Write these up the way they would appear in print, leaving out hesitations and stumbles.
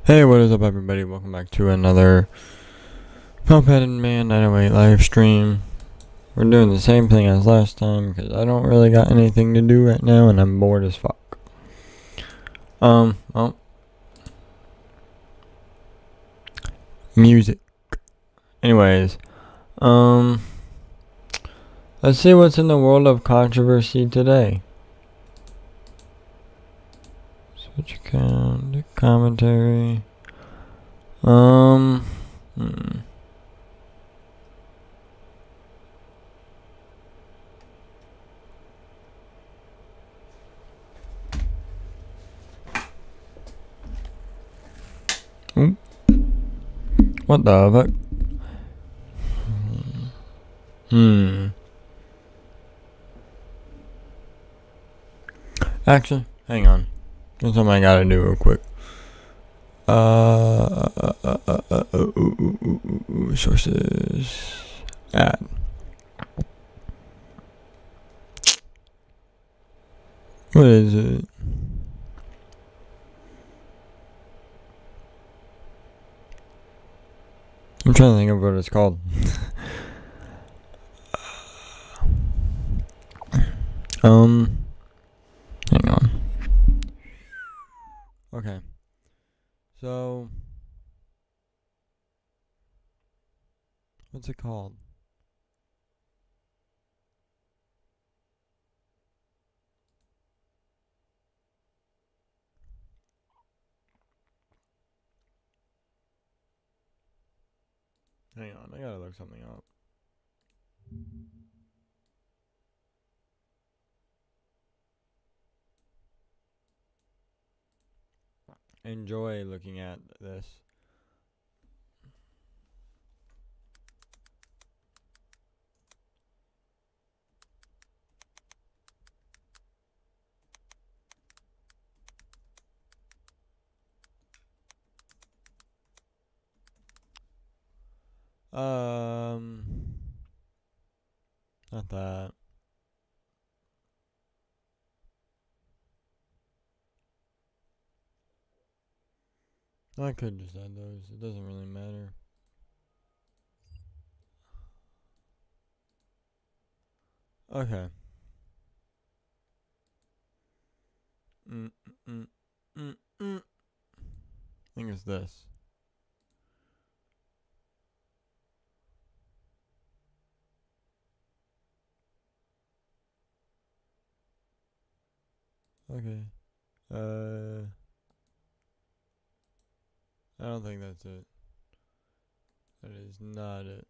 Hey, what is up, everybody? Welcome back to another Pumpheaded Man 908 live stream. We're doing the same thing as last time because I don't really got anything to do right now and I'm bored as fuck. Well, music. Anyways, let's see what's in the world of controversy today. Switch account, commentary. Hmm. Ooh. What the fuck? Actually, hang on. There's something I gotta do real quick. Sources. Add. What is it? I'm trying to think of what it's called. Hang on. Okay. So, what's it called? Hang on, I gotta look something up. Enjoy looking at this. Not that. I could just add those. It doesn't really matter. Okay. I think it's this. Okay. I don't think that's it. That is not it.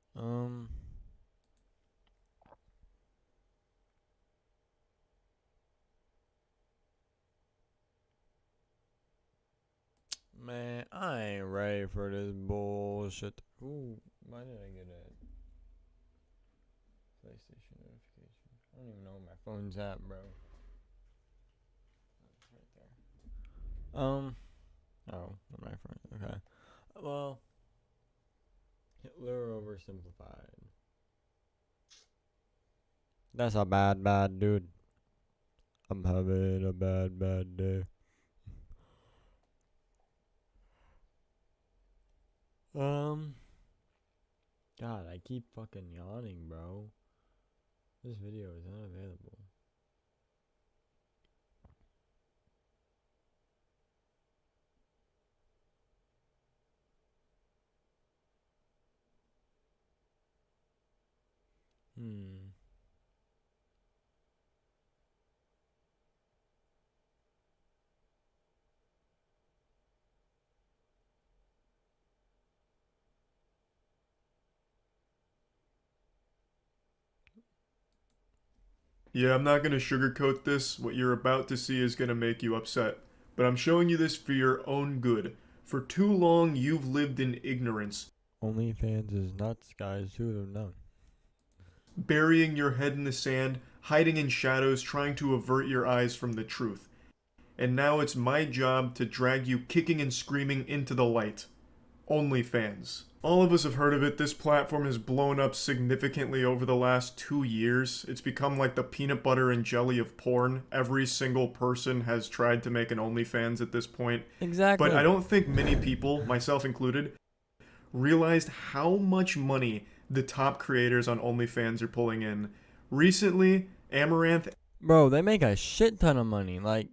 Man, I ain't ready for this bullshit. Ooh, why did I get a PlayStation notification? I don't even know where my phone's at, bro. It's right there. Oh, my phone. Okay. Well, Hitler oversimplified. That's a bad dude. I'm having a bad day. God, I keep fucking yawning, bro. This video is unavailable. Yeah, I'm not going to sugarcoat this. What you're about to see is going to make you upset. But I'm showing you this for your own good. For too long, you've lived in ignorance, OnlyFans is nuts, guys. Who would have known? burying your head in the sand, hiding in shadows, trying to avert your eyes from the truth. And now it's my job to drag you kicking and screaming into the light. OnlyFans. All of us have heard of it. This platform has blown up significantly over the last 2 years. It's become like the peanut butter and jelly of porn. Every single person has tried to make an OnlyFans at this point. But I Exactly. don't think many people, myself included, realized how much money the top creators on OnlyFans are pulling in. Recently, Amaranth Bro, they make a shit ton of money. Like,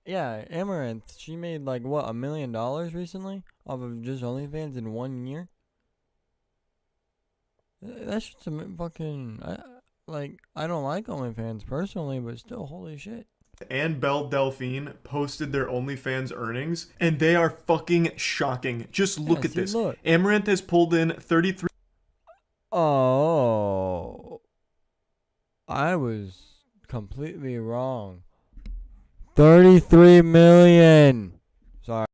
yeah, Amaranth, she made like what, $1 million recently off of just OnlyFans in 1 year. That's just some fucking. I don't like OnlyFans personally, but still, holy shit. and Belle Delphine posted their OnlyFans earnings, and they are fucking shocking. Just Yeah, look at see, this. look. Amaranth has pulled in 33. Oh, I was completely wrong. 33 million. Sorry.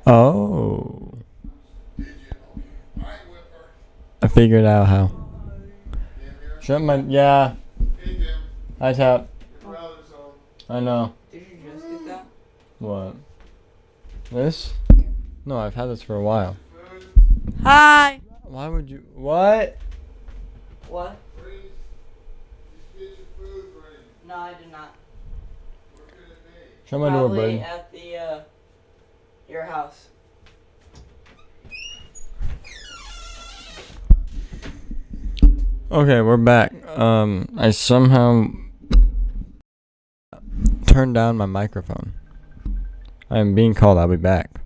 Oh. I figured out how. Shut my. Yeah. I tap. I know. Did you just get that? What? This? No, I've had this for a while. Hi. Why would you? What? What? No, I did not. Shut my door, Probably buddy. at the your house. Okay, we're back. I somehow turned down my microphone. I am being called. I'll be back.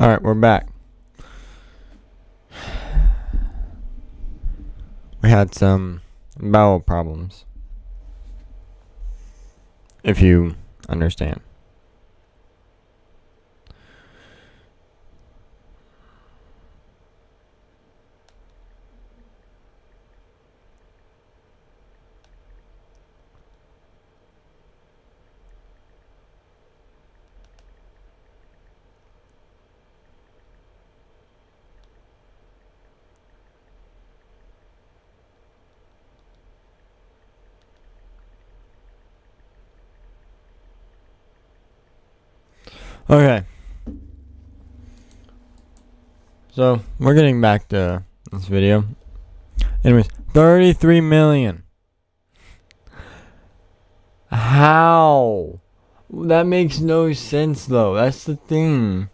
Alright, we're back. We had some bowel problems. If you understand. Okay. So, we're getting back to this video. Anyways, 33 million. How? That makes no sense though. That's the thing.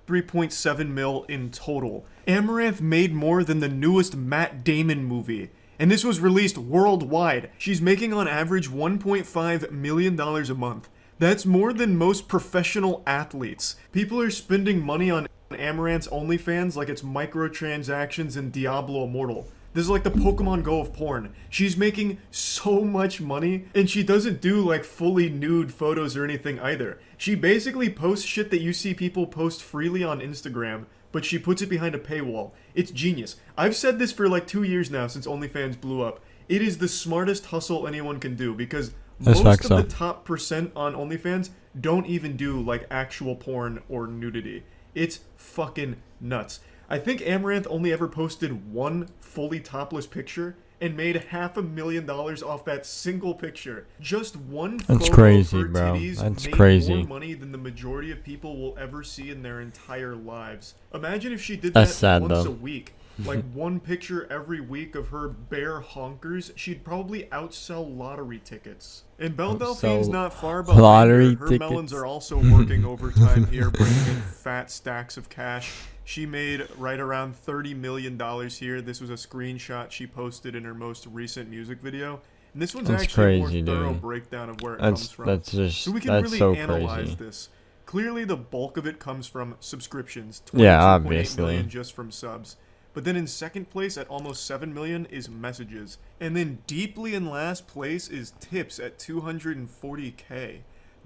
3.7 mil in total. Amaranth made more than the newest Matt Damon movie. And this was released worldwide. She's making on average $1.5 million a month. That's more than most professional athletes. People are spending money on Amaranth's OnlyFans like it's microtransactions in Diablo Immortal. This is like the Pokemon Go of porn. She's making so much money, and she doesn't do like fully nude photos or anything either. She basically posts shit that you see people post freely on Instagram, but she puts it behind a paywall. It's genius. I've said this for like 2 years now since OnlyFans blew up. It is the smartest hustle anyone can do because most of the top percent on OnlyFans don't even do like actual porn or nudity. It's fucking nuts. I think Amaranth only ever posted one fully topless picture and made $500,000 off that single picture. Just one That's photo crazy, of her bro. titties That's made crazy. more money than the majority of people will ever see in their entire lives. Imagine if she did That's that sad, once though. a week. Like one picture every week of her bare honkers, she'd probably outsell lottery tickets. And Belle Delphine's not far behind lottery her. Her tickets? melons are also working overtime here, bringing in fat stacks of cash. She made right around $30 million here. This was a screenshot she posted in her most recent music video. And this one's That's actually crazy, a more thorough dude. breakdown of where it comes from. That's just So we can that's really so analyze crazy. this. Clearly the bulk of it comes from subscriptions. Yeah, 22.8 obviously. million just from subs. But then in second place at almost 7 million is messages. And then deeply in last place is tips at 240k.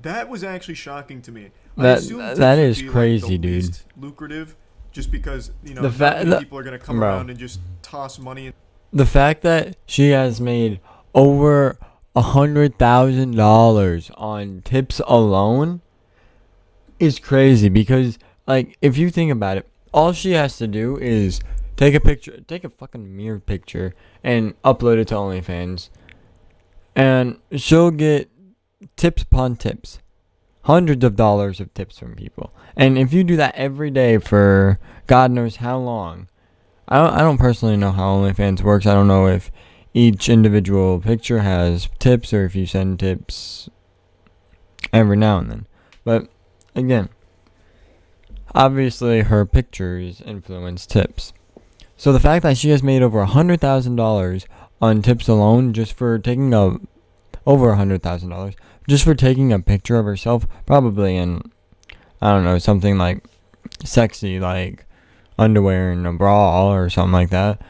That was actually shocking to me. That tips that would is be, like, crazy, the dude. least lucrative, just because, you know, The not many people are going to come bro. around and just toss money. The fact that she has made over $100,000 on tips alone is crazy because, like, if you think about it, all she has to do is take a fucking mirror picture, and upload it to OnlyFans, and she'll get tips upon tips, hundreds of dollars of tips from people. And if you do that every day for God knows how long, I don't personally know how OnlyFans works. I don't know if each individual picture has tips or if you send tips every now and then. But again, obviously her pictures influence tips. So the fact that she has made over $100,000 on tips alone just for taking over $100,000 just for taking a picture of herself, probably in, I don't know, something like sexy, like underwear and a bra or something like that.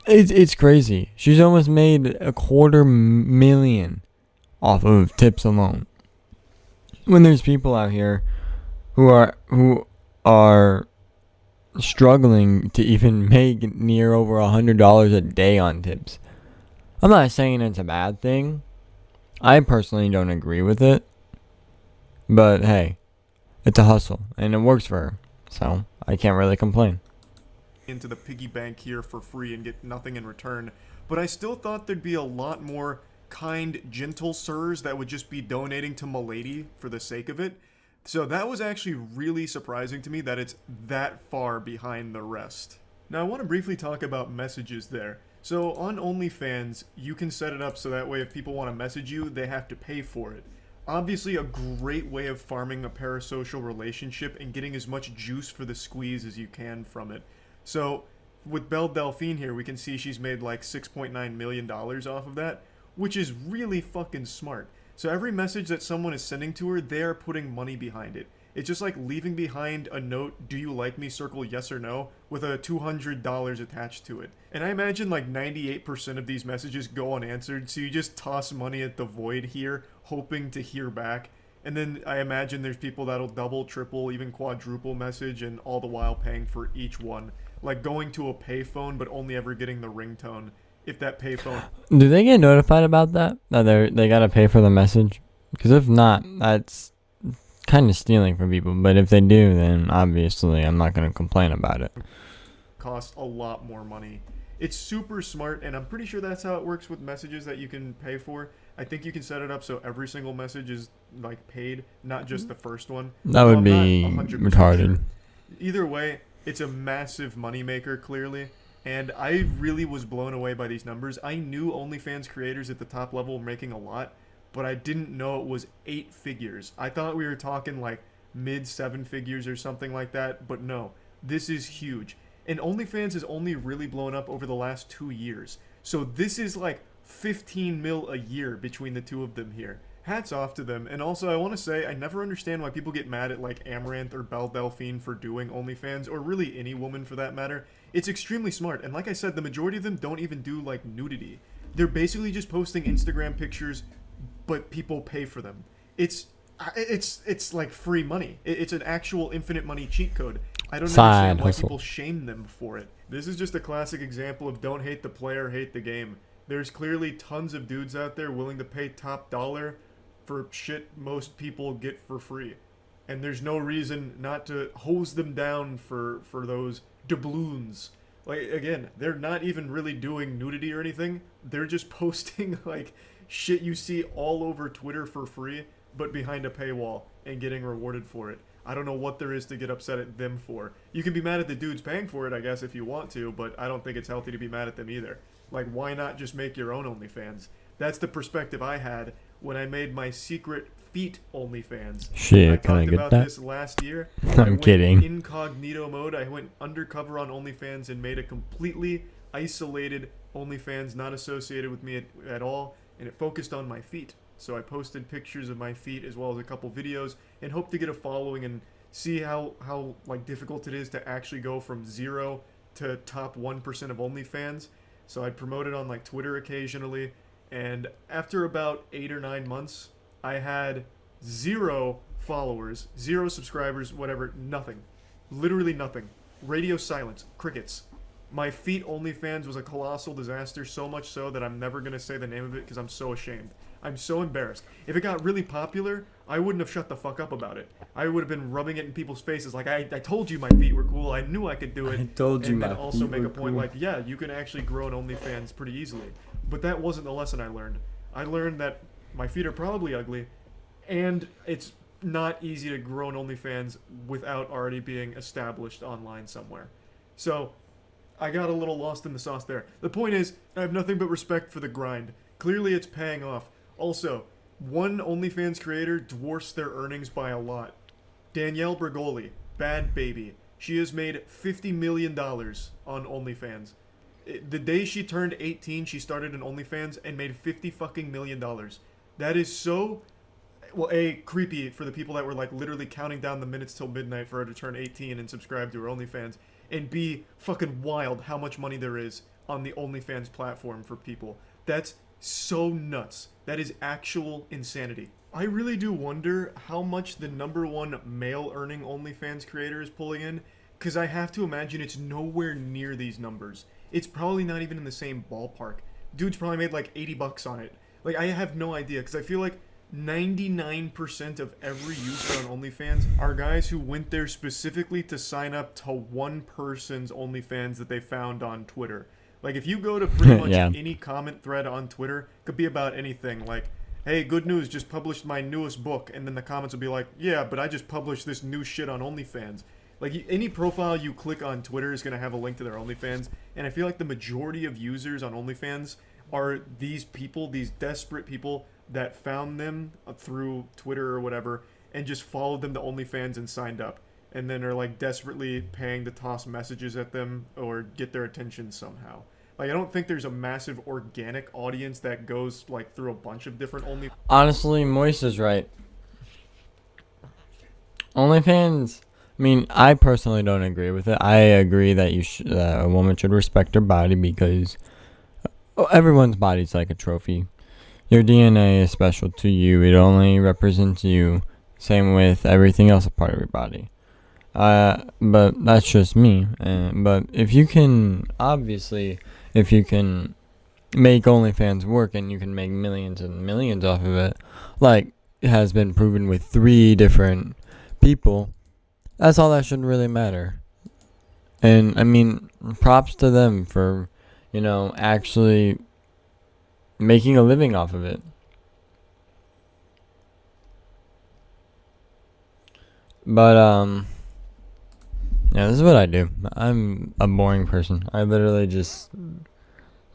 It's crazy. She's almost made $250,000 off of tips alone. When there's people out here who are struggling to even make near over $100 a day on tips. I'm not saying it's a bad thing. I personally don't agree with it. But hey, it's a hustle and it works for her. So I can't really complain. Into the piggy bank here for free and get nothing in return. But I still thought there'd be a lot more kind, gentle sirs that would just be donating to Milady for the sake of it. So that was actually really surprising to me that it's that far behind the rest. Now I want to briefly talk about messages there. So on OnlyFans, you can set it up so that way if people want to message you, they have to pay for it. Obviously a great way of farming a parasocial relationship and getting as much juice for the squeeze as you can from it. So with Belle Delphine here, we can see she's made like $6.9 million off of that, which is really fucking smart. So every message that someone is sending to her, they are putting money behind it. It's just like leaving behind a note, "Do you like me?" circle yes or no with a $200 attached to it. And I imagine like 98% of these messages go unanswered, so you just toss money at the void here, hoping to hear back. And then I imagine there's people that'll double, triple, even quadruple message, and all the while paying for each one. Like going to a payphone, but only ever getting the ringtone. If that payphone. Do they get notified about that? That they gotta pay for the message? Because if not, that's kind of stealing from people. But if they do, then obviously I'm not gonna complain about it. Cost a lot more money. It's super smart, and I'm pretty sure that's how it works with messages that you can pay for. I think you can set it up so every single message is like paid, not just the first one. That would be 100% retarded. sure. Either way, it's a massive moneymaker, clearly. And I really was blown away by these numbers. I knew OnlyFans creators at the top level were making a lot, but I didn't know it was 8 figures. I thought we were talking like mid 7 figures or something like that, but no. This is huge. And OnlyFans has only really blown up over the last 2 years. So this is like 15 mil a year between the two of them here. Hats off to them. And also, I want to say, I never understand why people get mad at like Amaranth or Belle Delphine for doing OnlyFans, or really any woman for that matter. It's extremely smart. And like I said, the majority of them don't even do like nudity. They're basically just posting Instagram pictures, but people pay for them. It's like free money. It's an actual infinite money cheat code. I don't understand why people shame them for it. This is just a classic example of don't hate the player, hate the game. There's clearly tons of dudes out there willing to pay top dollar for shit most people get for free. And there's no reason not to hose them down for those doubloons. Like, again, they're not even really doing nudity or anything. They're just posting, like, shit you see all over Twitter for free, but behind a paywall, and getting rewarded for it. I don't know what there is to get upset at them for. You can be mad at the dudes paying for it, I guess, if you want to, but I don't think it's healthy to be mad at them either. Like, why not just make your own OnlyFans? That's the perspective I had when I made my secret feet OnlyFans. Shit, can I talked get about that? this last year. I'm kidding. Incognito mode. I went undercover on OnlyFans and made a completely isolated OnlyFans, not associated with me at all, and it focused on my feet. So I posted pictures of my feet as well as a couple videos, and hope to get a following and see how like difficult it is to actually go from 0 to top 1% of OnlyFans. So I'd promote it on like Twitter occasionally, and after about 8 or 9 months, I had 0 followers, 0 subscribers, whatever, nothing. Literally nothing. Radio silence, crickets. My feet OnlyFans was a colossal disaster, so much so that I'm never going to say the name of it because I'm so ashamed. I'm so embarrassed. If it got really popular, I wouldn't have shut the fuck up about it. I would have been rubbing it in people's faces like, I told you my feet were cool, I knew I could do it. I told you and my then also feet make were a point cool. like, yeah, you can actually grow an OnlyFans pretty easily. But that wasn't the lesson I learned. I learned that my feet are probably ugly, and it's not easy to grow an OnlyFans without already being established online somewhere. So, I got a little lost in the sauce there. The point is, I have nothing but respect for the grind. Clearly it's paying off. Also, one OnlyFans creator dwarfs their earnings by a lot. Danielle Bergoli, Bad Baby. She has made $50 million on OnlyFans. The day she turned 18, she started an OnlyFans and made $50 fucking million. That is so, well, A, creepy for the people that were like literally counting down the minutes till midnight for her to turn 18 and subscribe to her OnlyFans. And B, fucking wild how much money there is on the OnlyFans platform for people. That's so nuts. That is actual insanity. I really do wonder how much the #1 male earning OnlyFans creator is pulling in, because I have to imagine it's nowhere near these numbers. It's probably not even in the same ballpark. Dude's probably made like $80 on it. Like, I have no idea, because I feel like 99% of every user on OnlyFans are guys who went there specifically to sign up to one person's OnlyFans that they found on Twitter. Like, if you go to pretty much any comment thread on Twitter, could be about anything, like, hey, good news, just published my newest book, and then the comments will be like, yeah, but I just published this new shit on OnlyFans. Like, any profile you click on Twitter is going to have a link to their OnlyFans, and I feel like the majority of users on OnlyFans are these people, these desperate people that found them through Twitter or whatever, and just followed them to OnlyFans and signed up, and then are like desperately paying to toss messages at them or get their attention somehow. Like, I don't think there's a massive organic audience that goes like through a bunch of different Honestly, Moise is right. OnlyFans. I mean, I personally don't agree with it. I agree that a woman should respect her body because everyone's body's like a trophy. Your DNA is special to you. It only represents you. Same with everything else a part of your body. But that's just me. But if you can make OnlyFans work and you can make millions and millions off of it, like it has been proven with 3 different people, that's all that should really matter. And I mean, props to them for, actually making a living off of it. But yeah, this is what I do. I'm a boring person. I literally just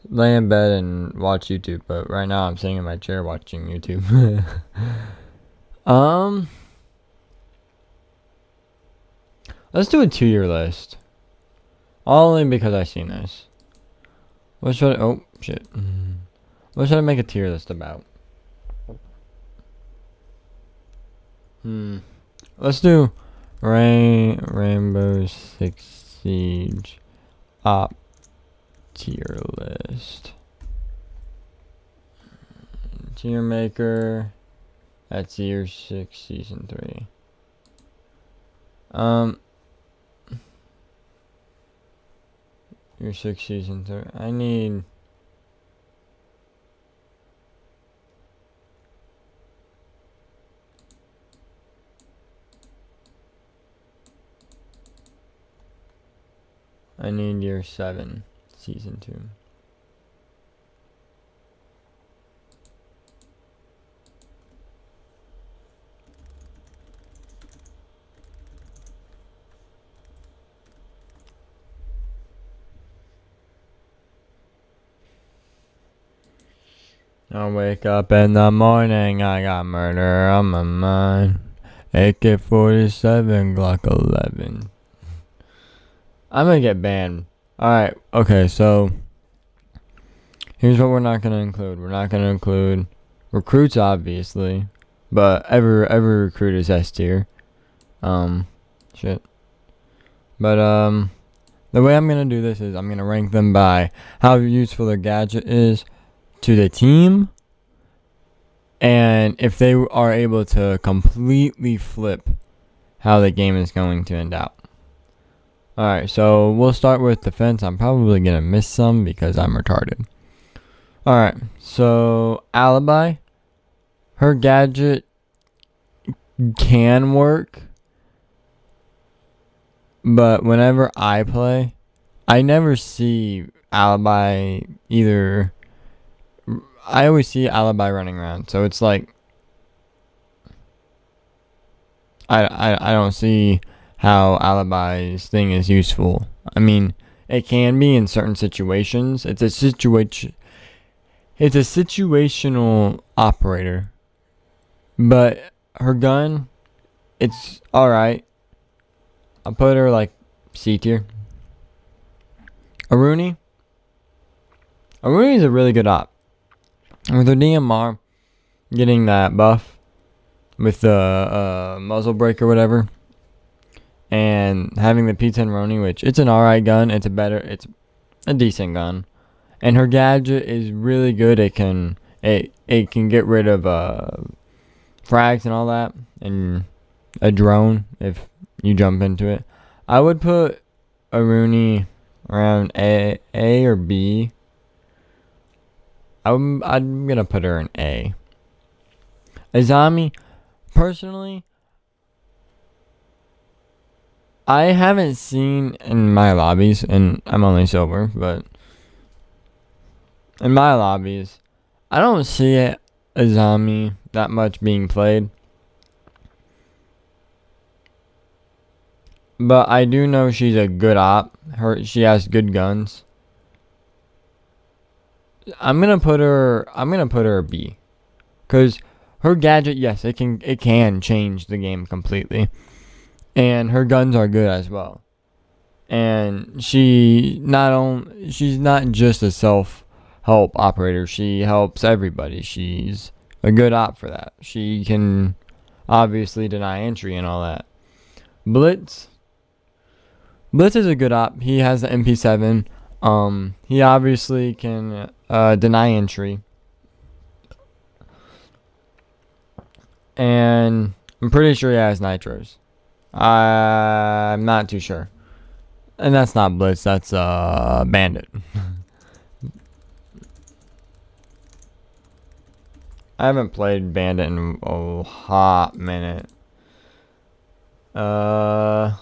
lay in bed and watch YouTube, but right now I'm sitting in my chair watching YouTube. Let's do a 2-year list. Only because I seen this. What should I, oh shit. What should I make a tier list about? Let's do Rainbow Six Siege op tier list. Tier maker. That's year 6, season 3. Year 6, season 3. I need year 7, season 2. I wake up in the morning, I got murder on my mind. AK-47, Glock 11. I'm gonna get banned. Alright, okay, so here's what we're not gonna include. We're not gonna include recruits, obviously, but every recruit is S tier. Shit. But the way I'm gonna do this is I'm gonna rank them by how useful their gadget is to the team, and if they are able to completely flip how the game is going to end out. Alright, so we'll start with defense. I'm probably gonna miss some because I'm retarded. Alright, so Alibi, her gadget can work, but whenever I play, I never see Alibi either. I always see Alibi running around, so it's like I don't see how Alibi's thing is useful. I mean, it can be in certain situations. It's a situational operator. But her gun, it's alright. I'll put her like C tier. Aruni is a really good op. With her DMR getting that buff with the muzzle brake or whatever, and having the P10 Roni, which it's an alright gun, it's a decent gun, and her gadget is really good. It can get rid of frags and all that, and a drone if you jump into it. I would put Aruni around A or B. I'm gonna put her in A. Azami, personally, I haven't seen in my lobbies, and I'm only sober, but in my lobbies, I don't see Azami that much being played. But I do know she's a good op. She has good guns. I'm gonna put her a B, cause her gadget, yes, it can change the game completely, and her guns are good as well. And she's not just a self-help operator. She helps everybody. She's a good op for that. She can obviously deny entry and all that. Blitz. Blitz is a good op. He has the MP7. He obviously can deny entry. And I'm pretty sure he has nitros. I'm not too sure. And that's not Blitz, that's Bandit. I haven't played Bandit in a hot minute. Not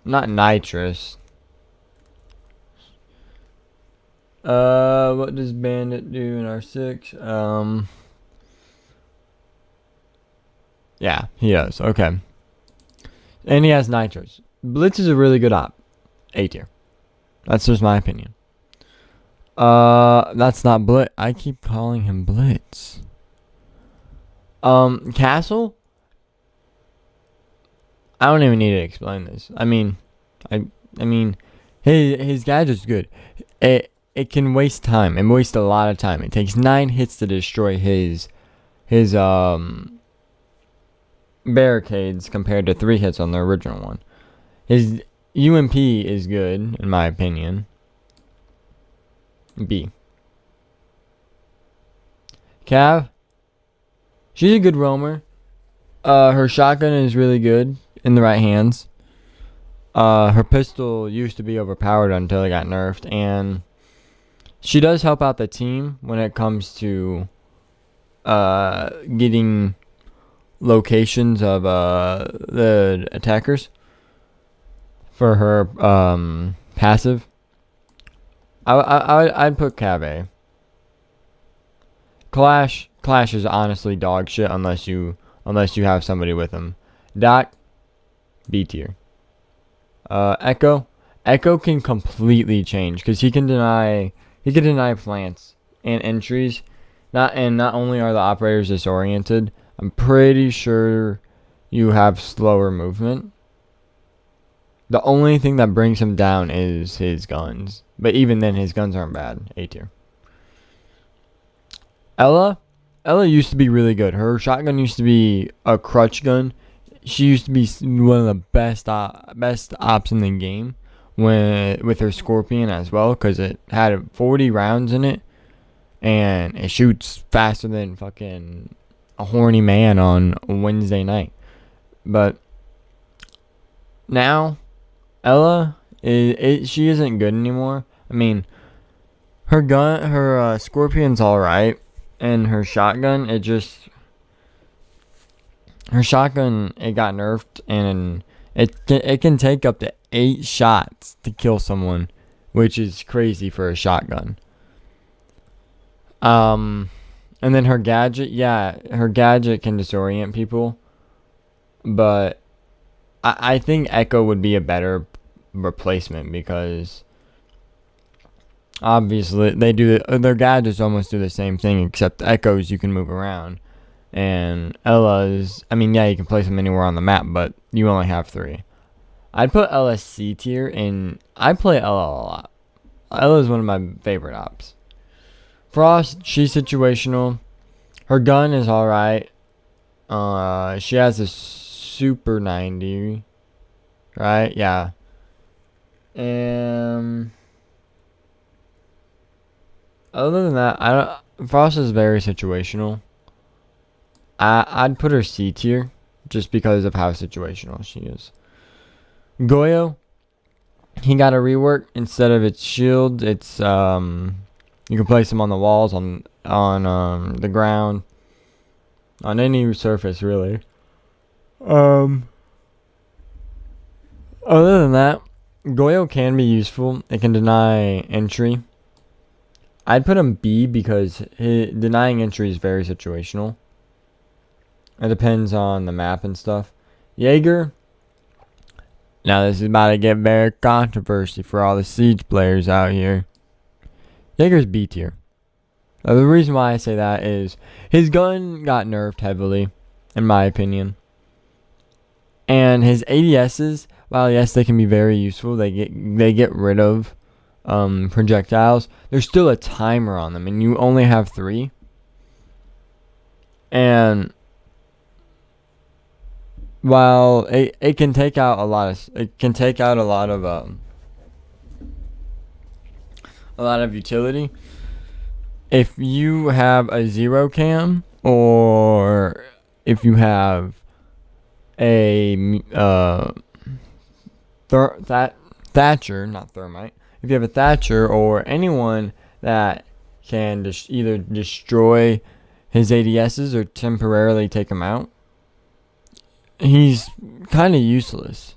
nitrous. What does Bandit do in R6? Yeah, he does. Okay. And he has nitros. Blitz is a really good op. A tier. That's just my opinion. That's not Blitz. I keep calling him Blitz. Castle? I don't even need to explain this. I mean, his gadget's good. It can waste time. It wastes a lot of time. It takes 9 hits to destroy his barricades compared to 3 hits on the original one. His UMP is good, in my opinion. B. Cav. She's a good roamer. Her shotgun is really good in the right hands. Her pistol used to be overpowered until it got nerfed, and she does help out the team when it comes to getting locations of the attackers for her passive. I'd put Cav A. Clash is honestly dog shit unless you have somebody with him. Doc, B tier. Echo can completely change because he can deny plants and entries. Not only are the operators disoriented, I'm pretty sure you have slower movement. The only thing that brings him down is his guns. But even then, his guns aren't bad. A tier. Ella used to be really good. Her shotgun used to be a crutch gun. She used to be one of the best ops in the game with her Scorpion as well, because it had 40 rounds in it, and it shoots faster than fucking a horny man on a Wednesday night. But now Ella she isn't good anymore. I mean, her Scorpion's all right, and her shotgun it got nerfed, and it can take up to 8 shots to kill someone, which is crazy for a shotgun. And then her gadget can disorient people, but I think Echo would be a better replacement because obviously their gadgets almost do the same thing, except Echoes you can move around, and Ella's, I mean, yeah, you can place them anywhere on the map, but you only have 3. I'd put Ella C tier, and I play Ella a lot. Ella is one of my favorite ops. Frost, she's situational. Her gun is alright. She has a Super 90, right? Yeah. Other than that, Frost is very situational. I'd put her C tier just because of how situational she is. Goyo, he got a rework. Instead of its shield, it's you can place him on the walls, on the ground, on any surface really. Other than that, Goyo can be useful. It can deny entry. I'd put him B because denying entry is very situational. It depends on the map and stuff. Jaeger. Now this is about to get very controversy for all the Siege players out here. Jaeger's B tier. Now, the reason why I say that is his gun got nerfed heavily, in my opinion. And his ADSs, while yes they can be very useful, they get rid of projectiles. There's still a timer on them, and you only have 3. while it can take out a lot of utility. If you have a zero cam, or if you have a Thatcher, not thermite. If you have a Thatcher or anyone that can either destroy his ADSs or temporarily take him out, he's kind of useless.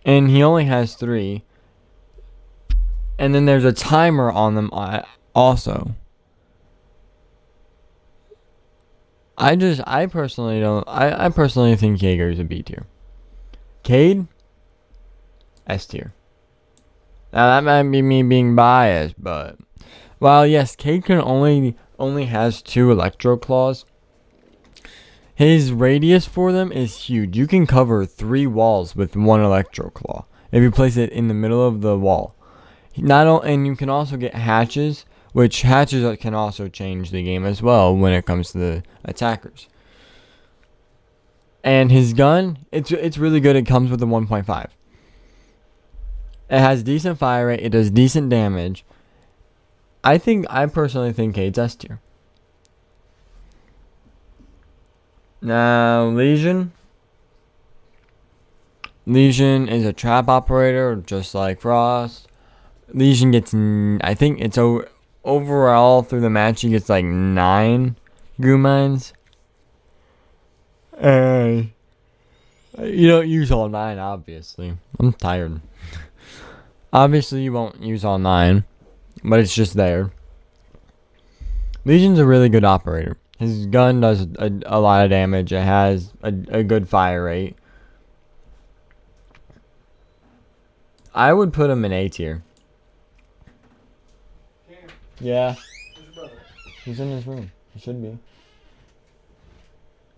And he only has 3. And then there's a timer on them also. I personally don't. I personally think Jaeger's a B tier. Cade, S tier. Now that might be me being biased, but while yes, Cade can only has 2 electro claws, his radius for them is huge. You can cover 3 walls with 1 electro claw if you place it in the middle of the wall. And you can also get hatches, which hatches can also change the game as well when it comes to the attackers. And his gun, it's really good. It comes with a 1.5. It has decent fire rate. It does decent damage. I personally think Cade's S tier. Now Legion is a trap operator, just like Frost. Legion gets, I think it's overall through the match, he gets like 9 goo mines. And you don't use all 9, obviously. I'm tired. Obviously, you won't use all 9, but it's just there. Legion's a really good operator. His gun does a lot of damage. It has a good fire rate. I would put him in A tier. Yeah. He's in his room. He should be.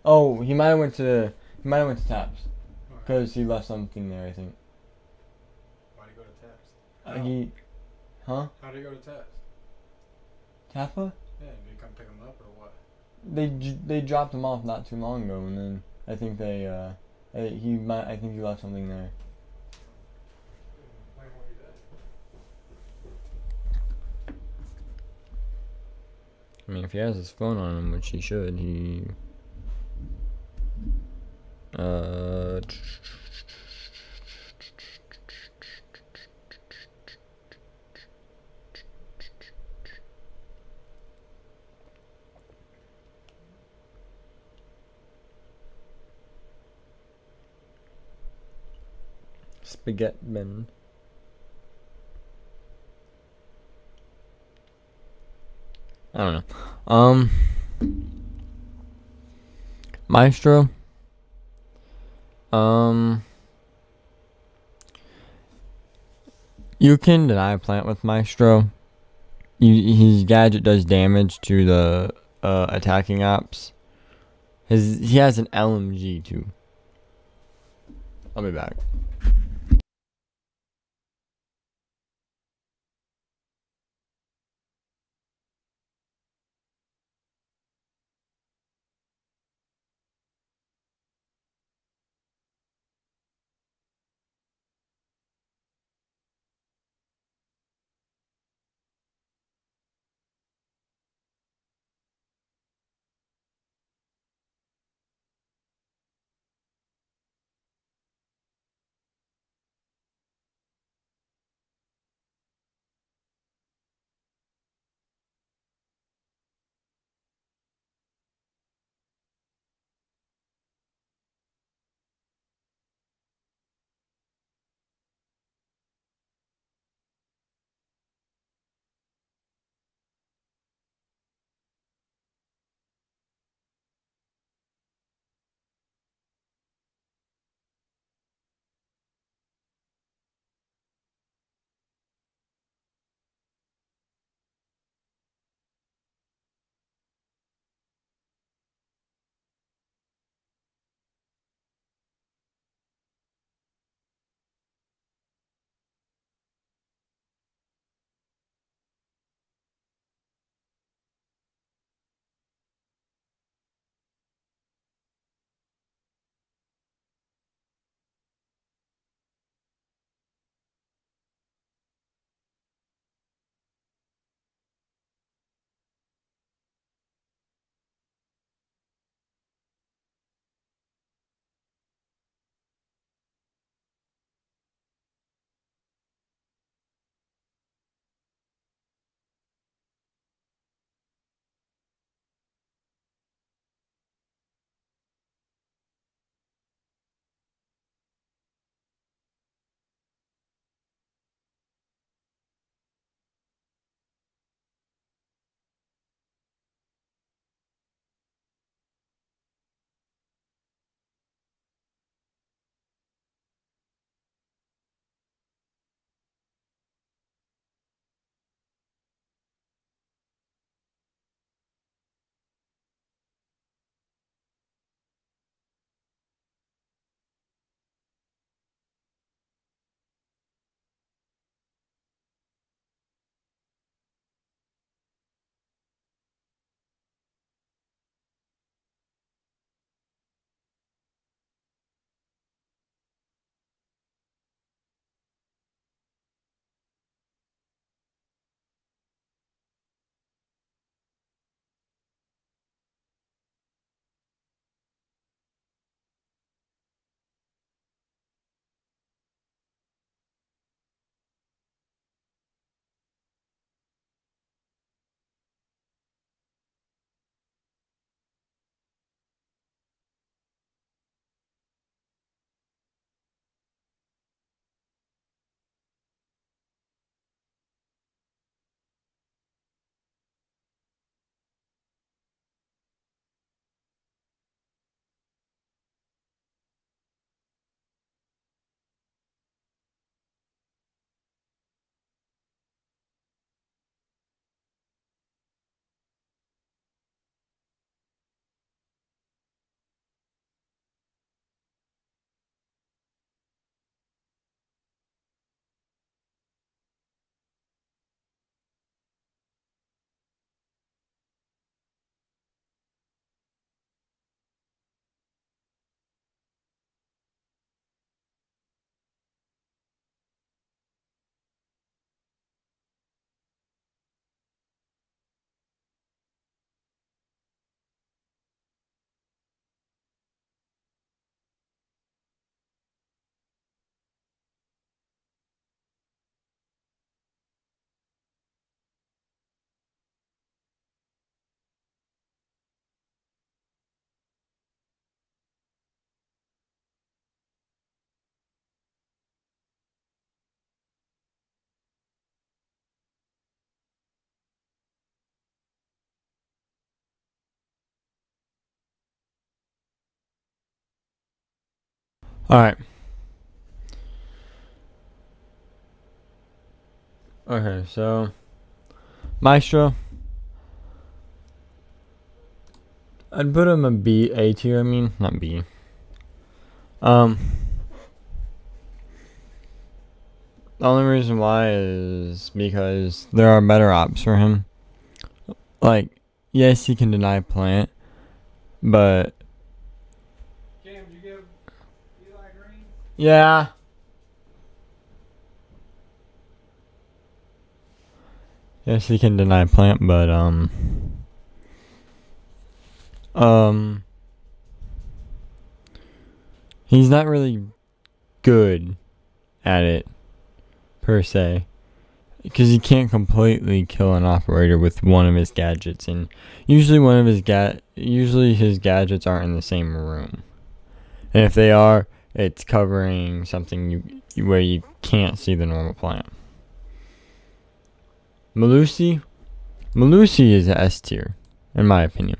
Oh, he might have went to Taps, because he left something there. I think. Why'd he go to Taps? He, huh? How'd he go to Taps? Tappa? Yeah, did he come pick him up or what? They dropped him off not too long ago, and then I think I think he left something there. I mean, if he has his phone on him, which he should, Spaghetti Ben. I don't know. Maestro. You can deny a plant with Maestro. His gadget does damage to the attacking ops. He has an LMG too. I'll be back. Alright. Okay, so Maestro, I'd put him A tier, not B. The only reason why is because there are better ops for him. Like, yes, he can deny plant, but Cam, did you give Eli green? yeah. Yes, he can deny plant, but he's not really good at it per se, because he can't completely kill an operator with one of his gadgets, and usually his gadgets aren't in the same room, and if they are, it's covering something where you can't see the normal plant. Malusi is a S tier, in my opinion.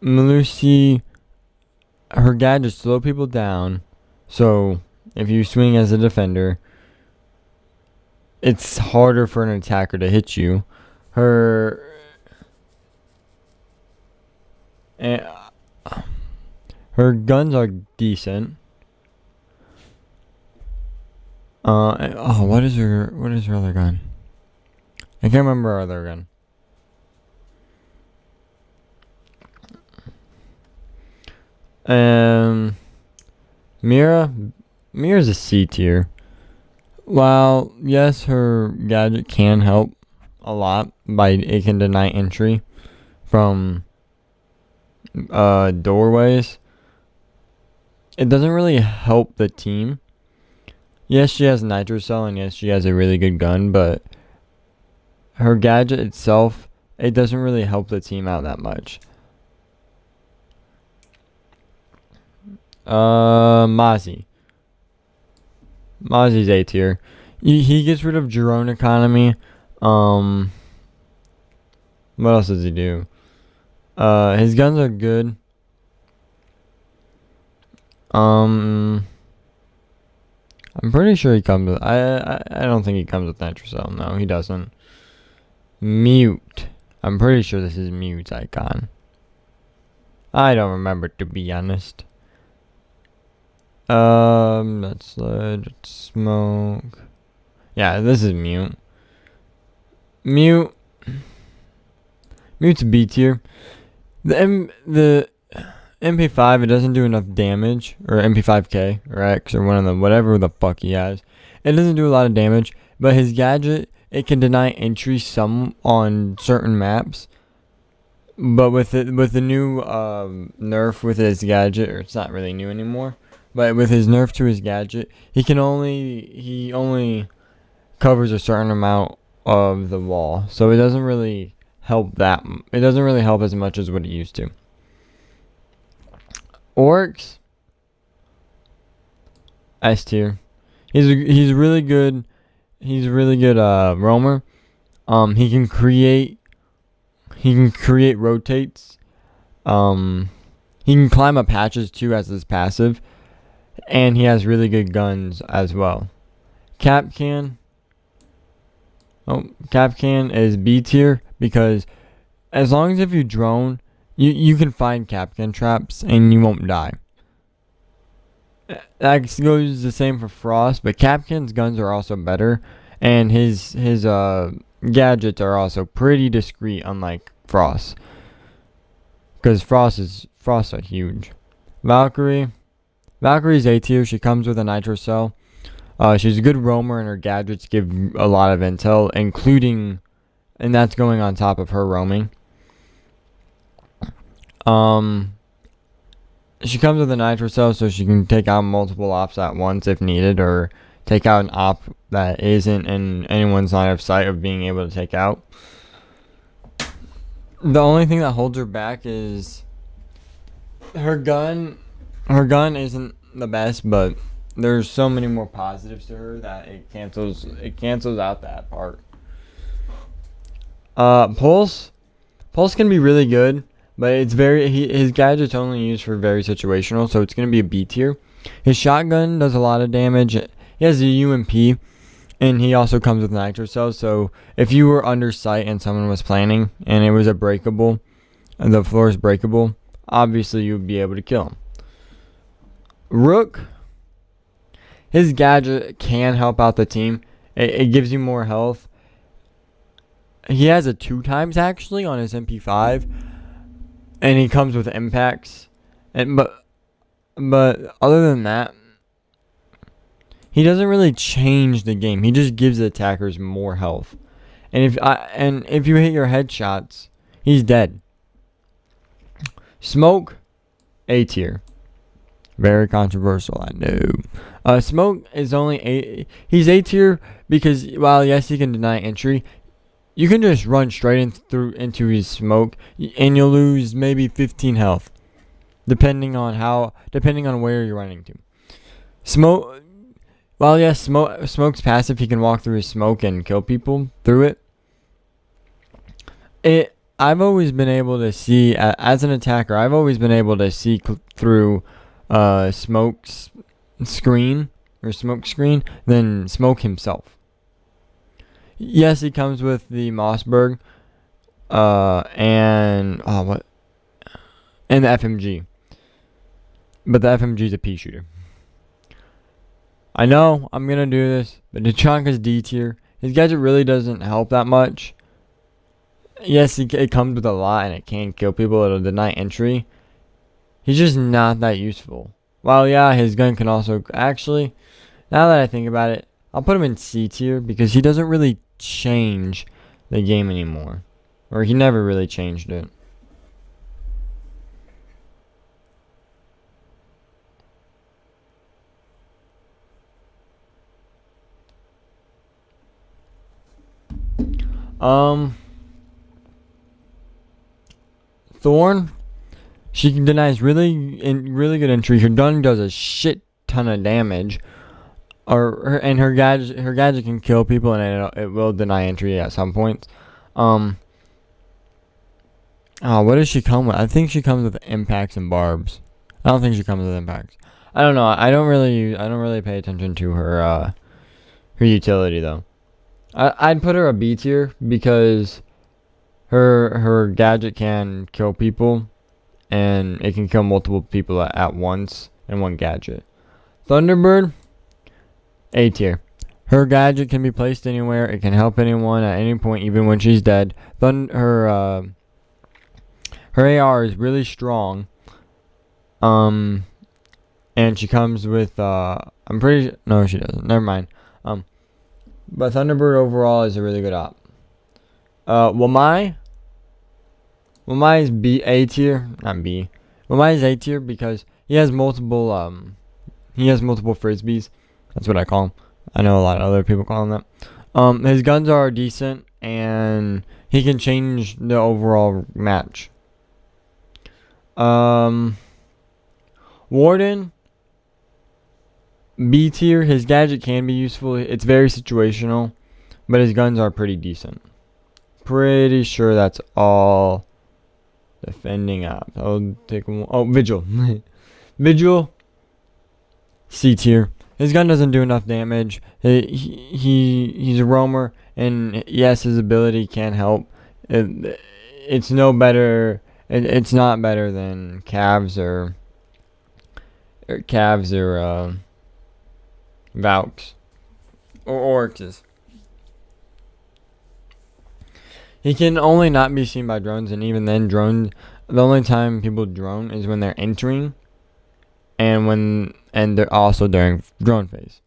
Malusi, her gadgets slow people down, so if you swing as a defender, it's harder for an attacker to hit you. Her guns are decent. What is her other gun? I can't remember her other gun. Mira's a C tier. While yes, her gadget can help a lot by it can deny entry from doorways, it doesn't really help the team. Yes, she has nitro cell, and yes, she has a really good gun, but her gadget itself, it doesn't really help the team out that much. Mozzie. Mozzie's A tier. He gets rid of drone economy. What else does he do? His guns are good. I'm pretty sure he comes with. I don't think he comes with Nitrocell. No, he doesn't. Mute. I'm pretty sure this is Mute's icon. I don't remember, to be honest. Let's sludge, smoke. Yeah, this is Mute. Mute's B tier. The MP5, it doesn't do enough damage, or MP5K, or X, or one of them, whatever the fuck he has. It doesn't do a lot of damage, but his gadget, it can deny entry some on certain maps. But with the new nerf with his gadget, or it's not really new anymore, but with his nerf to his gadget, he only covers a certain amount of the wall, so it doesn't really help it doesn't really help as much as what it used to. Oryx, S tier. He's really good. He's a really good roamer. He can create rotates. He can climb up hatches too as his passive, and he has really good guns as well. Capcan is B tier because as long as if you drone, you can find Capcan traps and you won't die. That goes the same for Frost, but Capcan's guns are also better, and his gadgets are also pretty discreet, unlike Frost. Because Frost are huge. Valkyrie's A tier. She comes with a nitro cell. She's a good roamer, and her gadgets give a lot of intel, and that's going on top of her roaming. She comes with a nitro cell, so she can take out multiple ops at once if needed, or take out an op that isn't in anyone's line of sight of being able to take out. The only thing that holds her back is her gun. Her gun isn't the best, but there's so many more positives to her that it cancels out that part. Pulse can be really good, but it's very his gadget's only used for very situational, so it's gonna be a B tier. His shotgun does a lot of damage. He has a UMP, and he also comes with nitro cells. So if you were under sight and someone was planning, and it was a breakable, and the floor is breakable, obviously you would be able to kill him. Rook, his gadget can help out the team. It gives you more health. He has a 2x actually on his MP5, and he comes with impacts. But other than that, he doesn't really change the game. He just gives the attackers more health. And if you hit your headshots, he's dead. Smoke, A tier. Very controversial, I know. Smoke is only he's A tier because while yes he can deny entry, you can just run straight into his smoke and you'll lose maybe 15 health, depending on where you're running to. Smoke, while yes smoke's passive, he can walk through his smoke and kill people through it. I've always been able to see as an attacker. I've always been able to see through smoke screen than smoke himself. Yes, he comes with the Mossberg and the FMG, but the FMG is a pea shooter. I know I'm gonna do this, but Tachanka's D tier. His gadget really doesn't help that much. Yes, it comes with a lot and it can kill people. It'll deny entry. He's just not that useful. While yeah, his gun can also actually. Now that I think about it, I'll put him in C tier because he doesn't really change the game anymore, or he never really changed it. Thorn, she denies really good entry. Her gun does a shit ton of damage, and her gadget can kill people, and it will deny entry at some points. What does she come with? I think she comes with impacts and barbs. I don't think she comes with impacts. I don't know. I don't really pay attention to her utility though. I'd put her a B tier because her gadget can kill people, and it can kill multiple people at once in one gadget. Thunderbird, A tier. Her gadget can be placed anywhere. It can help anyone at any point, even when she's dead. Her AR is really strong. And she comes with no, she doesn't. Never mind. But Thunderbird overall is a really good op. Wamai is A tier, not B. Wamai is A tier because he has multiple frisbees. That's what I call him. I know a lot of other people call him that. His guns are decent and he can change the overall match. Warden, B tier. His gadget can be useful. It's very situational, but his guns are pretty decent. Pretty sure that's all defending up. I'll take one. Oh, Vigil. Vigil, C tier. His gun doesn't do enough damage. He's a roamer, and yes, his ability can help. It's no better. It's not better than Cavs or Valks or Orcs. He can only not be seen by drones, and even then, the only time people drone is when they're entering, and they're also during drone phase.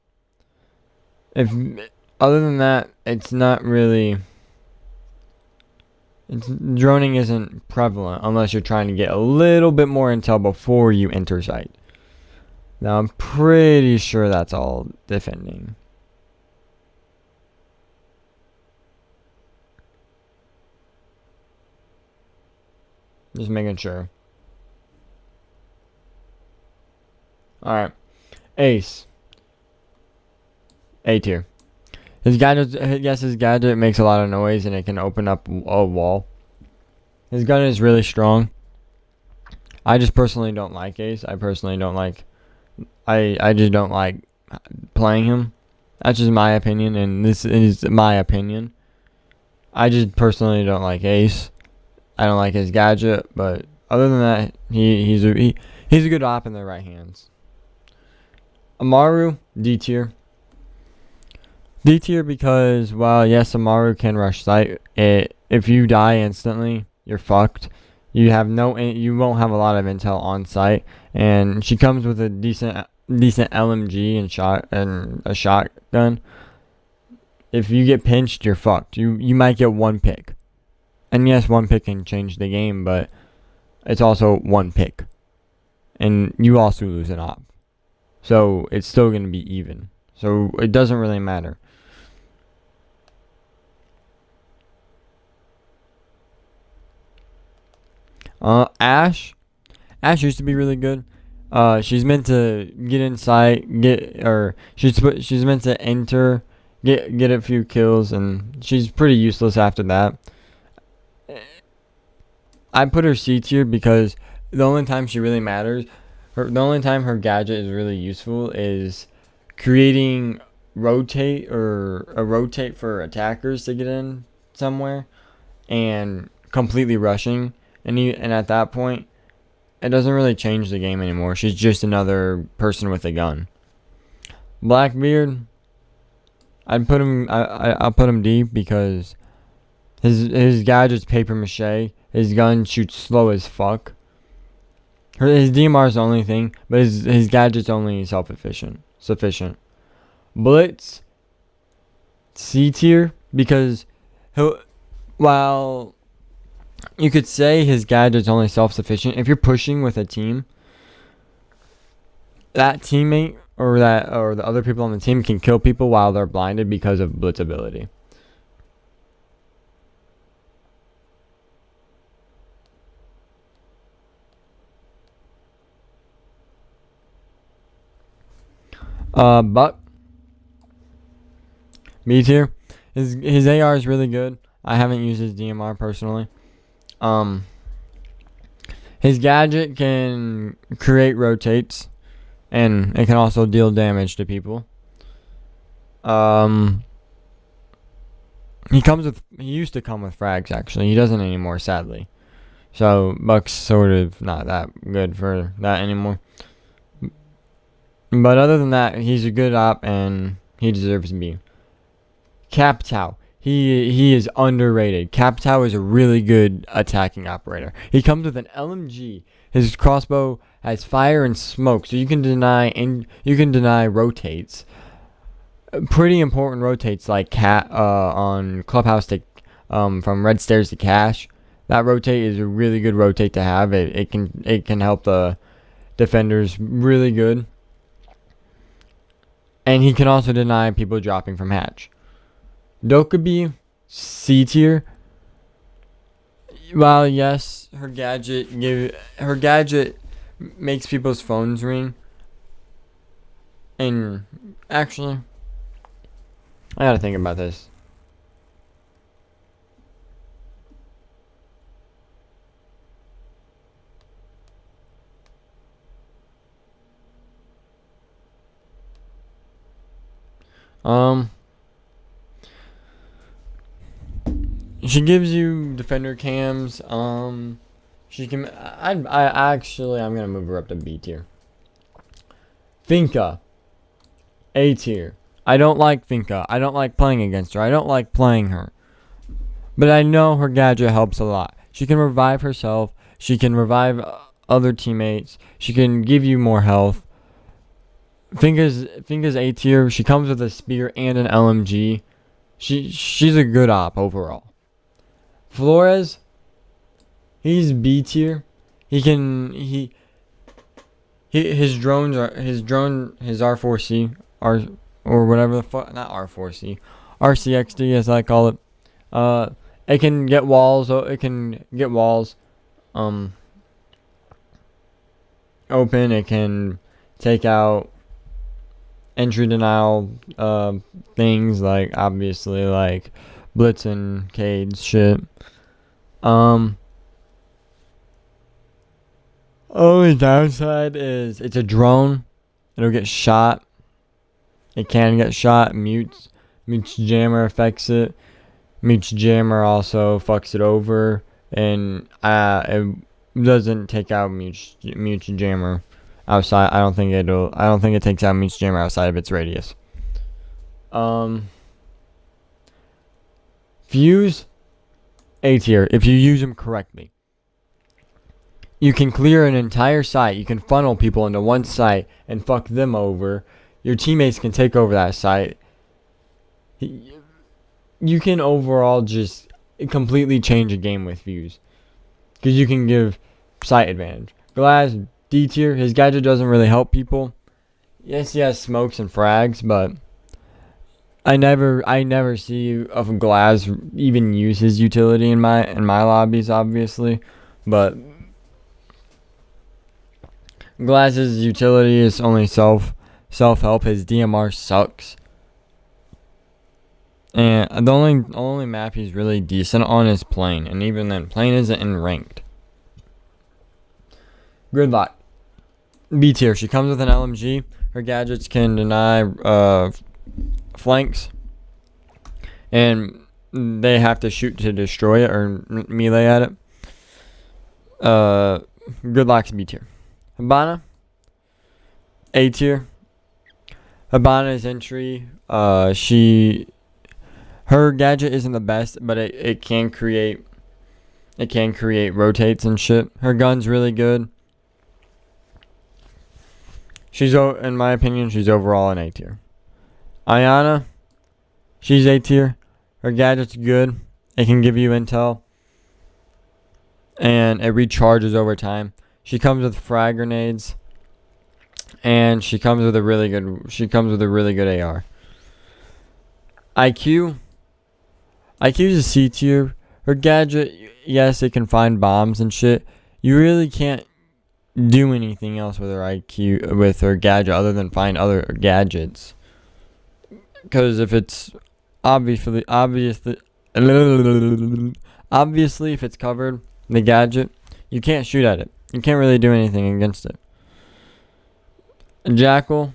Other than that, it's not really. Droning isn't prevalent unless you're trying to get a little bit more intel before you enter site. Now I'm pretty sure that's all defending. Just making sure. Alright. Ace. A tier. His gadget makes a lot of noise and it can open up a wall. His gun is really strong. I just personally don't like Ace. I personally don't like. I just don't like playing him. That's just my opinion, and this is my opinion. I just personally don't like Ace. I don't like his gadget, but other than that, he's a good op in the right hands. Amaru, D tier. D tier because while yes, Amaru can rush sight, if you die instantly, you're fucked. You won't have a lot of intel on site, and she comes with a decent LMG and a shotgun. If you get pinched, you're fucked. You might get one pick, and yes, one pick can change the game, but it's also one pick, and you also lose an op, so it's still gonna be even. So it doesn't really matter. Ash used to be really good. She's meant to get inside, she's meant to enter, get a few kills, and she's pretty useless after that. I put her C tier because the only time she really matters, the only time her gadget is really useful is creating rotate or a rotate for attackers to get in somewhere, and completely rushing. And at that point, it doesn't really change the game anymore. She's just another person with a gun. Blackbeard, I'd put him. I'll put him D because his gadget's paper mache. His gun shoots slow as fuck. His DMR is the only thing, but his gadget's only sufficient. Blitz, C tier because while you could say his gadget's only self-sufficient, if you're pushing with a team, that teammate or the other people on the team can kill people while they're blinded because of Blitz ability. Buck, B tier. His AR is really good. I haven't used his DMR personally. His gadget can create rotates, and it can also deal damage to people. He used to come with frags actually. He doesn't anymore, sadly. So Buck's sort of not that good for that anymore. But other than that, he's a good op and he deserves to be. Captau. He is underrated. Captau is a really good attacking operator. He comes with an LMG. His crossbow has fire and smoke, so you can deny rotates. Pretty important rotates like on Clubhouse to from Red Stairs to Cash. That rotate is a really good rotate to have. It can help the defenders really good. And he can also deny people dropping from hatch. Dokubi, C tier. While yes, her gadget makes people's phones ring. And actually, I gotta think about this. She gives you defender cams. She can. I'm gonna move her up to B tier. Finka, A tier. I don't like Finka. I don't like playing against her. I don't like playing her. But I know her gadget helps a lot. She can revive herself. She can revive other teammates. She can give you more health. Finka's A tier. She comes with a spear and an LMG. She's a good op overall. Flores, he's B tier. His R4C or whatever the fuck, not R4C, RCXD as I call it. It can get walls. Open. It can take out entry denial things like obviously like Blitz and Cade's shit. Only downside is it's a drone. It'll get shot. It can get shot. Mutes jammer affects it. Mutes jammer also fucks it over, and it doesn't take out mutes jammer outside. I don't think it takes out mutes jammer outside of its radius. Fuse A tier if you use them correctly. You can clear an entire site. You can funnel people into one site and fuck them over. Your teammates can take over that site. You can overall just completely change a game with Fuse, because you can give site advantage. Glass D tier. His gadget doesn't really help people. Yes, he has smokes and frags, but I never see of Glass even use his utility in my lobbies, obviously, but Glass's utility is only self-help. His DMR sucks. And the only map he's really decent on is Plane, and even then, Plane isn't in ranked. Gridlock. B tier. She comes with an LMG. Her gadgets can deny flanks, and they have to shoot to destroy it or melee at it. Gridlock's B tier. Hibana, A tier. Hibana's entry, her gadget isn't the best, but it can create rotates and shit. Her gun's really good. In my opinion, she's overall an A tier. Ayana, she's A tier. Her gadget's good. It can give you intel, and it recharges over time. She comes with frag grenades, and she comes with a really good AR. IQ's a C tier. Her gadget, yes, it can find bombs and shit. You really can't do anything else with her gadget other than find other gadgets. Because if it's obviously if it's covered, the gadget, you can't shoot at it. You can't really do anything against it. Jackal,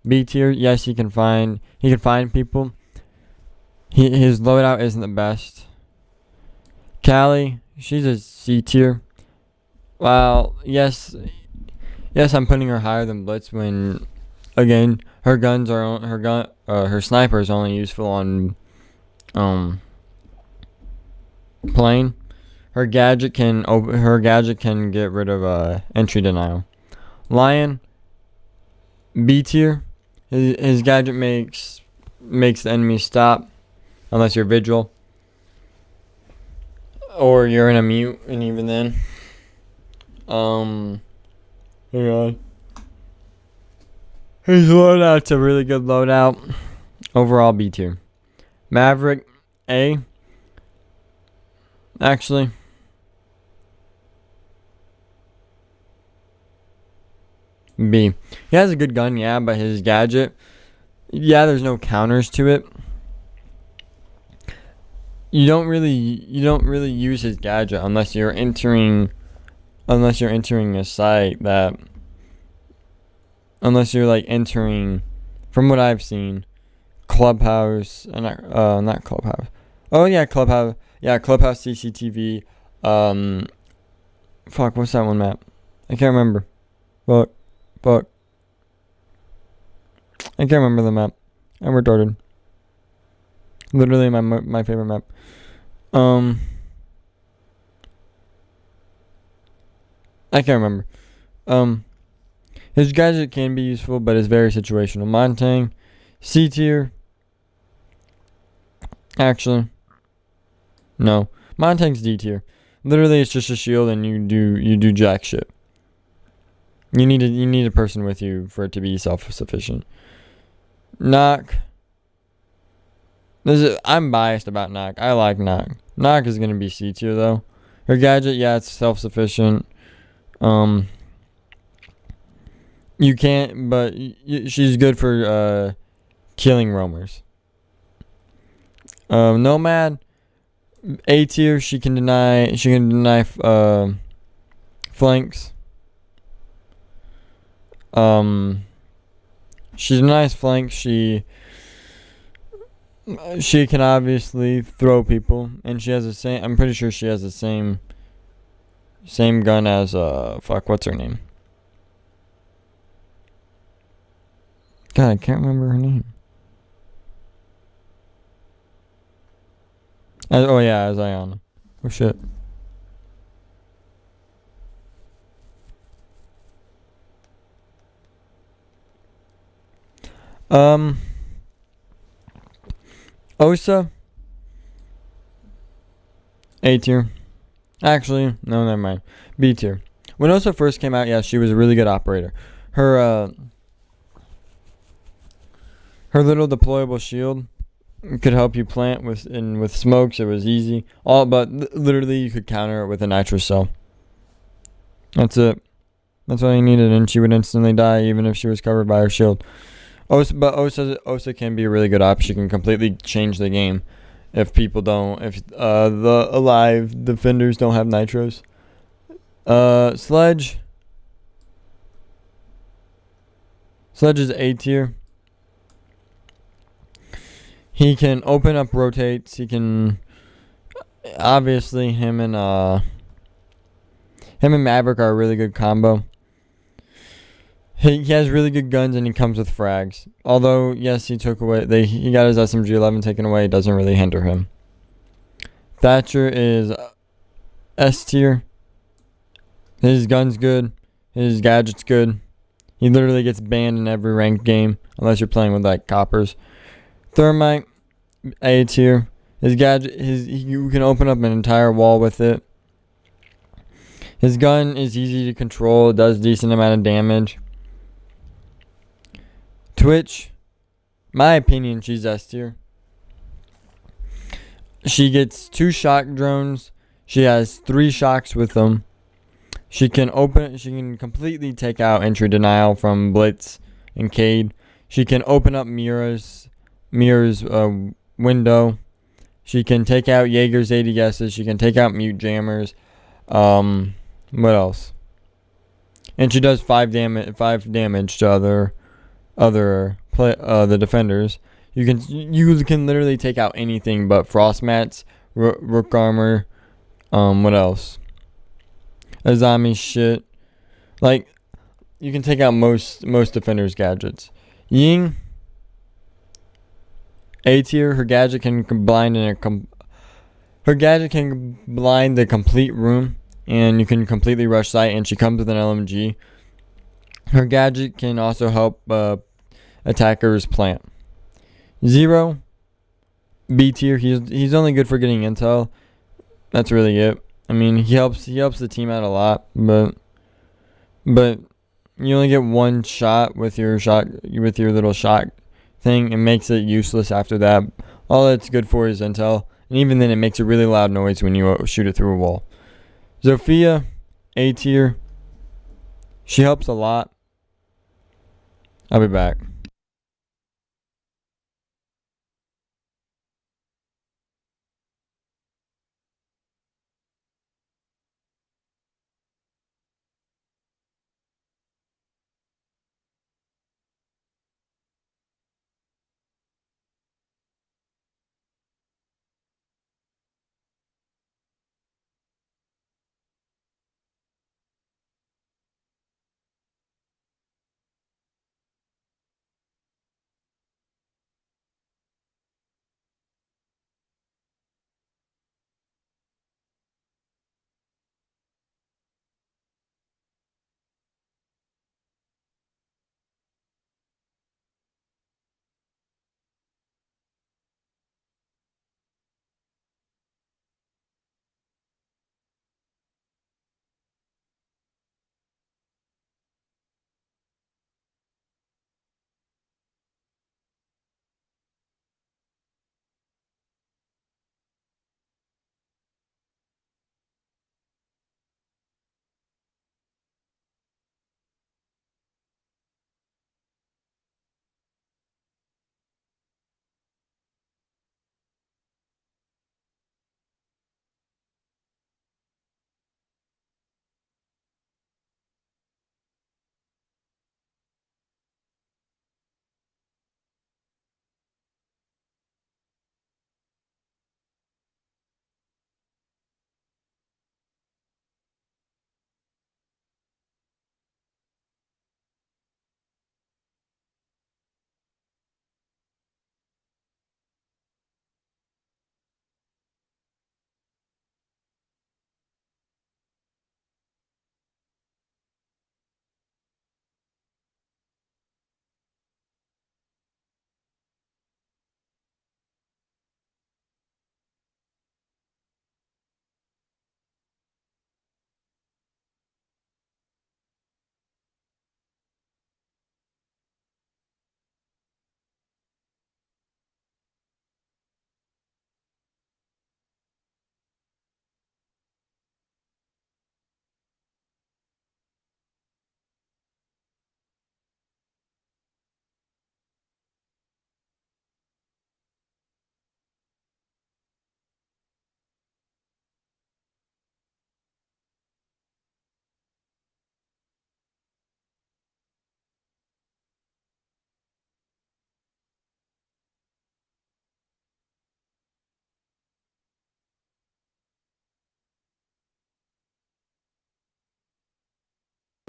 B tier. Yes, he can find people. His loadout isn't the best. Callie, she's a C tier. Well, yes, I'm putting her higher than Blitz when, again, her sniper is only useful on plane. Her gadget can get rid of entry denial. Lion, B tier. His gadget makes the enemy stop unless you're vigil or you're in a mute, and even then. Hang on. His loadout's a really good loadout. Overall B tier. Maverick, A. Actually, B. He has a good gun, yeah, but his gadget, yeah, there's no counters to it. You don't really use his gadget unless you're entering a site that, unless you're like entering, from what I've seen, Clubhouse, not Clubhouse. Oh yeah, Clubhouse. Yeah, Clubhouse CCTV. Fuck, what's that one map? I can't remember. Fuck. I can't remember the map. I'm retarded. Literally my favorite map. I can't remember. His gadget can be useful, but it's very situational. Montang, C tier. Actually, no. Montang's D tier. Literally, it's just a shield, and you do jack shit. You need a person with you for it to be self-sufficient. Knock. I'm biased about Knock. I like Knock. Knock is gonna be C tier though. Her gadget, yeah, it's self-sufficient. You can't, but she's good for killing roamers. Nomad, A tier. She can deny flanks. Um, she's a nice flank. She can obviously throw people, and she has the same. I'm pretty sure she has the same gun as fuck. What's her name? God, I can't remember her name. Oh yeah, as Ayana. Oh shit. Um, Osa, A tier. Actually, no, never mind. B tier. When Osa first came out, yeah, she was a really good operator. Her her little deployable shield could help you plant with smokes. It was easy. Literally you could counter it with a nitro cell. That's it. That's all you needed, and she would instantly die even if she was covered by her shield. Osa can be a really good op. She can completely change the game if the alive defenders don't have nitros. Sledge. Sledge is A tier. He can open up rotates. He can obviously him and Maverick are a really good combo. He has really good guns and he comes with frags. Although yes, he got his SMG-11 taken away. It doesn't really hinder him. Thatcher is S tier. His gun's good. His gadget's good. He literally gets banned in every ranked game unless you're playing with like coppers. Thermite, A tier. You can open up an entire wall with it. His gun is easy to control. It does decent amount of damage. Twitch, my opinion, she's S tier. She gets 2 shock drones. She has 3 shocks with them. She can completely take out entry denial from Blitz and Cade. She can open up Mira's window. She can take out Jaeger's ADSs. She can take out mute jammers. What else? And she does 5 damage to the defenders. You can literally take out anything but frost mats, rook armor. What else? Azami shit. Like, you can take out most defenders' gadgets. Ying, A tier. Her gadget can blind the complete room, and you can completely rush sight. And she comes with an LMG. Her gadget can also help attackers plant. Zero, B tier. He's only good for getting intel. That's really it. I mean, he helps the team out a lot, but you only get 1 shot with your little shot thing. It makes it useless after that. All it's good for is intel, and even then, it makes a really loud noise when you shoot it through a wall. Zofia, A tier. She helps a lot. I'll be back.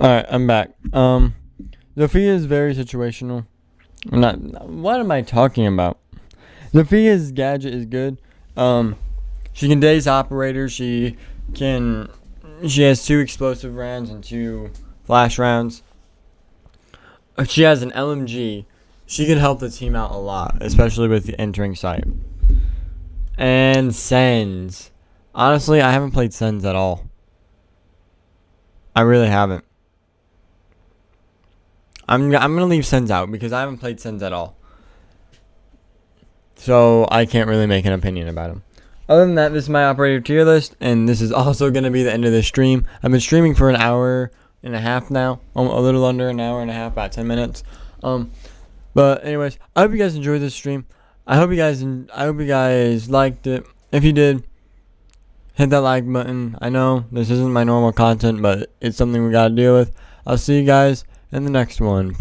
Alright, I'm back. Zophia's very situational. What am I talking about? Zophia's gadget is good. She can daze operators. She has 2 explosive rounds and 2 flash rounds. She has an LMG. She can help the team out a lot, especially with the entering sight. And Sens. Honestly, I haven't played Sens at all. I really haven't. I'm gonna leave Sens out because I haven't played Sens at all. So I can't really make an opinion about him. Other than that, this is my operator tier list, and this is also gonna be the end of the stream. I've been streaming for an hour and a half now, a little under an hour and a half, about 10 minutes. But anyways, I hope you guys enjoyed this stream. I hope you guys liked it. If you did, hit that like button. I know this isn't my normal content, but it's something we gotta deal with. I'll see you guys in the next one.